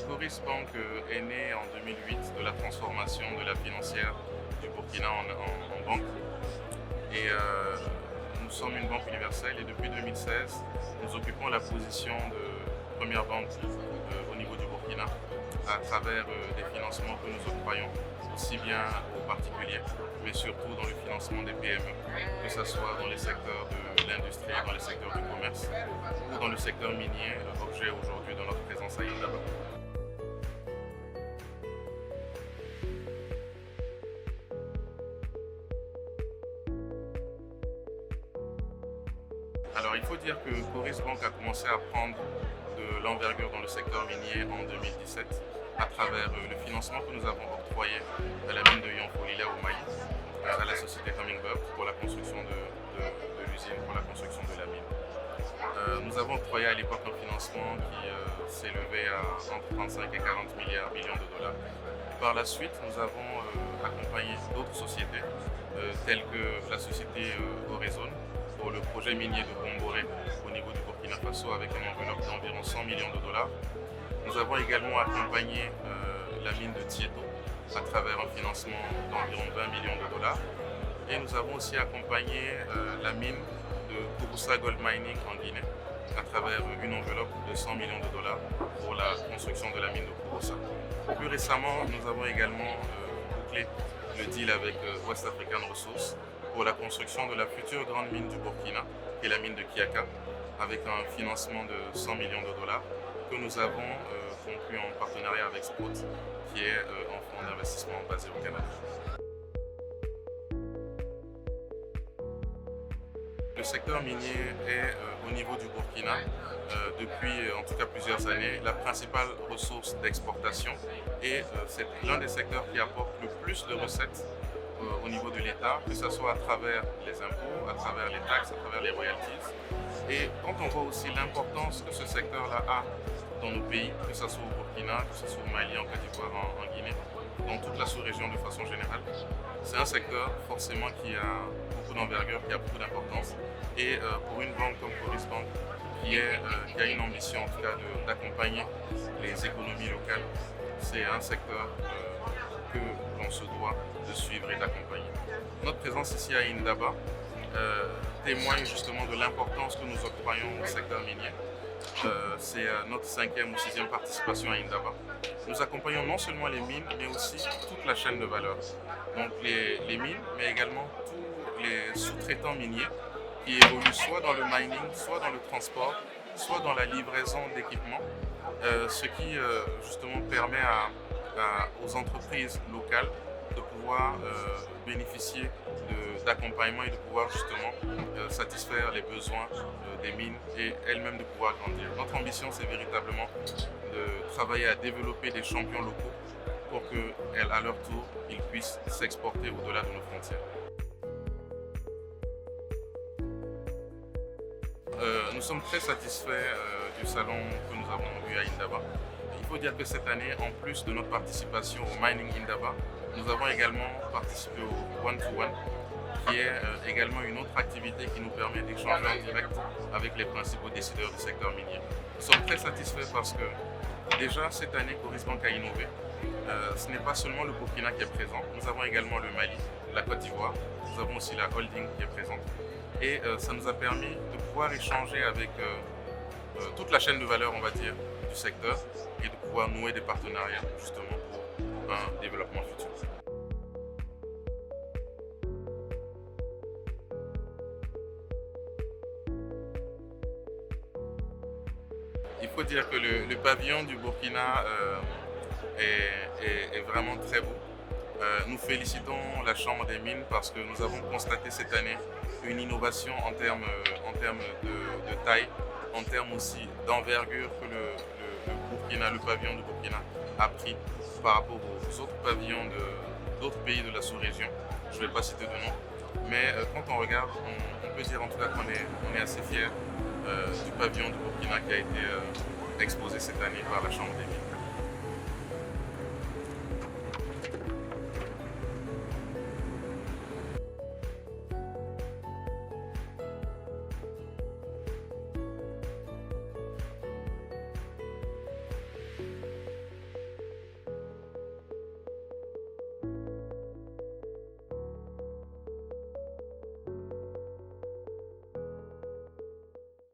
Coris Bank est né en 2008 de la transformation de la financière du Burkina en banque. Et nous sommes une banque universelle et depuis 2016, nous occupons la position de première banque au niveau du Burkina à travers des financements que nous octroyons aussi bien aux particuliers, mais surtout dans le financement des PME, que ce soit dans les secteurs de l'industrie, dans les secteurs du commerce ou dans le secteur minier, objet aujourd'hui de notre présence à Indaba. Alors il faut dire que Coris Bank a commencé à prendre de l'envergure dans le secteur minier en 2017 à travers le financement que nous avons octroyé à la mine de Yanfolila au Mali, à la société Hummingbird pour la construction de l'usine, pour la construction de la mine. Nous avons octroyé à l'époque un financement qui s'élevait à entre 35 et 40 millions de dollars. Par la suite, nous avons accompagné d'autres sociétés telles que la société Horizon pour le projet minier de Bomboré au niveau du Burkina Faso avec une enveloppe d'environ 100 millions de dollars. Nous avons également accompagné la mine de Tieto à travers un financement d'environ 20 millions de dollars. Et nous avons aussi accompagné la mine de Kouroussa Gold Mining en Guinée à travers une enveloppe de 100 millions de dollars pour la construction de la mine de Kouroussa. Plus récemment, nous avons également bouclé le deal avec West African Resources pour la construction de la future grande mine du Burkina, qui est la mine de Kiaka, avec un financement de 100 millions de dollars que nous avons conclu en partenariat avec Sprott, qui est un fonds d'investissement basé au Canada. Le secteur minier est au niveau du Burkina depuis en tout cas plusieurs années la principale ressource d'exportation et c'est l'un des secteurs qui apporte le plus de recettes au niveau de l'État, que ce soit à travers les impôts, à travers les taxes, à travers les royalties. Et quand on voit aussi l'importance que ce secteur-là a dans nos pays, que ce soit au Burkina, que ce soit au Mali, en Côte d'Ivoire, en Guinée, dans toute la sous-région de façon générale, c'est un secteur forcément qui a beaucoup d'envergure, qui a beaucoup d'importance. Et pour une banque comme Coris Bank, qui a une ambition en tout cas d'accompagner les économies locales, c'est un secteur que l'on se doit de suivre et d'accompagner. Notre présence ici à Indaba témoigne justement de l'importance que nous octroyons au secteur minier. C'est notre 5e ou 6e participation à Indaba. Nous accompagnons non seulement les mines, mais aussi toute la chaîne de valeur. Donc les mines, mais également tous les sous-traitants miniers qui évoluent soit dans le mining, soit dans le transport, soit dans la livraison d'équipements, ce qui justement permet aux entreprises locales de pouvoir bénéficier d'accompagnement et de pouvoir justement satisfaire les besoins des mines et elles-mêmes de pouvoir grandir. Notre ambition, c'est véritablement de travailler à développer des champions locaux pour qu'à leur tour, ils puissent s'exporter au-delà de nos frontières. Nous sommes très satisfaits du salon que nous avons eu à Indaba. Il faut dire que cette année, en plus de notre participation au Mining Indaba, nous avons également participé au One-to-One, qui est également une autre activité qui nous permet d'échanger en direct avec les principaux décideurs du secteur minier. Nous sommes très satisfaits parce que déjà cette année, Coris Bank a innové. Ce n'est pas seulement le Burkina qui est présent, nous avons également le Mali, la Côte d'Ivoire, nous avons aussi la holding qui est présente. Et ça nous a permis de pouvoir échanger avec toute la chaîne de valeur, on va dire, du secteur et de pouvoir nouer des partenariats justement pour un développement futur. Il faut dire que le pavillon du Burkina est vraiment très beau. Nous félicitons la Chambre des mines parce que nous avons constaté cette année une innovation en termes de taille, en termes aussi d'envergure que le pavillon du Burkina a pris par rapport aux autres pavillons d'autres pays de la sous-région. Je ne vais pas citer de nom, mais quand on regarde, on peut dire en tout cas qu'on est assez fiers du pavillon du Burkina qui a été exposé cette année par la Chambre des mines.